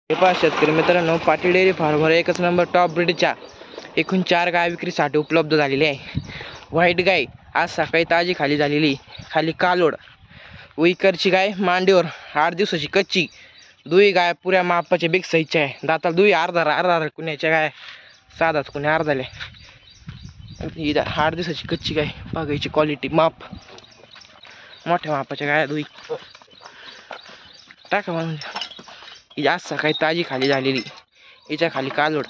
हे पहा शेतकरी मित्रांनो, पाटील डेअरी फार्मवर एकच नंबर टॉप ब्रीडच्या एकूण 4 गाय विक्रीसाठी उपलब्ध झालेली आहे. व्हाईट गाय आज सकाळी ताजी खाली झालेली, खाली कालोड. विकरची गाय मांडीवर 8 दिवसाची कच्ची. दुई गाय पुऱ्या मापाच्या बिग साईजच्या आहे. दाताला दुई अर्धा कुण्याच्या गाय साधाच कुण्या अर्धाल्या. ही 8 दिवसाची कच्ची गाय बघायची क्वालिटी माप मोठ्या मापाच्या गाय दुई टाका म्हणून. ही आज सकाळी ताजी खाली झालेली, हिच्या खाली कालोड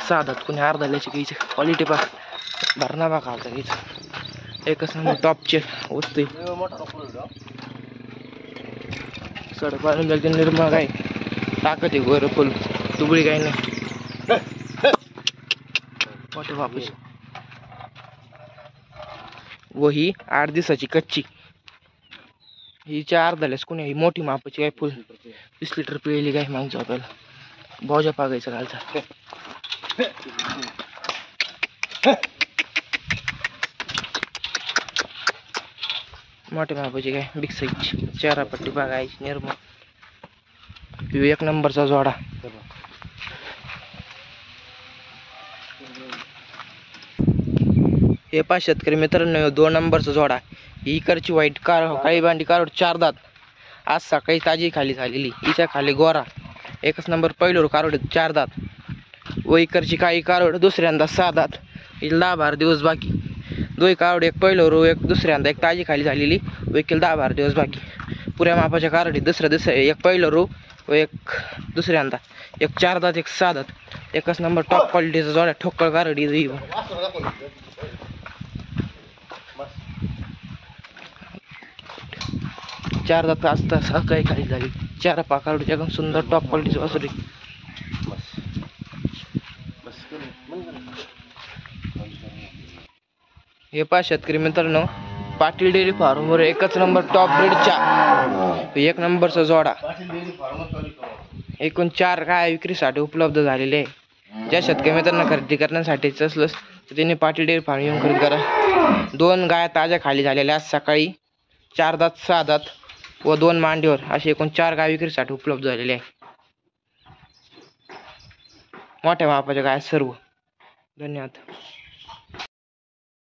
साधात कुणी अर्धाल्याची गायची क्वालिटी पा भरणा बा खालचा गायचं एकच नंबर टॉपचे वस्तू. सड पाळून जायचे निर्मळ गाय टाकत आहे गोर फुल तुबळी गाय नाही मोठे बापूस. व ही 8 दिवसाची कच्ची. हिच्या अर्धाल्यास कुणी ही मोठी मापाची गाय फुल 20 लिटर पिळेली गाय मागच्या आपल्याला भावजा पागायचा घालचा. मोठ्या मापाची गाय बिग साईजची चारा पट्टी बागायची निर्मळ. एक नंबरचा जोडा. हे पहा शेतकरी मित्रांनो, 2 नंबरचा जोडा. ही इकडची व्हाईट काळी बांडी कारोड 4 दात आज सकाळी ताजी खाली झालेली. हिच्या खाली गोरा एकच नंबर पहिलोर कारोड 4 दात. व इकडची काळी कारोड दुसऱ्यांदा 6 दात. हिला 10-12 दिवस बाकी. दोन कारोड, एक पहिलोर एक दुसऱ्यांदा, एक ताजी खाली झालेली व एक 10-12 दिवस बाकी. पुऱ्या मापाच्या कारोडी दुसऱ्या एक पहिलोर व एक दुसऱ्यांदा, एक 4 दात एक 6 दात. एकच नंबर टॉप क्वालिटीचा जोडा ठोकळ कारोडी. 4 दात असता सकाळी खाली झाली. 4 पाकारोडीच्या एकदम सुंदर टॉप क्वालिटीची वासरी. हे पहा शेतकरी मित्रांनो, पाटील डेअरी फार्मवर एकच नंबर टॉप ब्रीडच्या 1 नंबरचा जोडा. एकूण 4 गाय विक्रीसाठी उपलब्ध झालेले आहे. ज्या शेतकरी मित्रांना खरेदी करण्यासाठीच असलंच तर त्यांनी पाटील डेअरी फार्म येऊन खरेदी करा. 2 गाय ताज्या खाली झालेल्या आज सकाळी. 4 दात 6 दात व 2 मांडीवर असे एकूण 4 गाय विक्रीसाठी उपलब्ध झालेले आहे. मोठ्या मापाच्या गाय सर्व. धन्यवाद.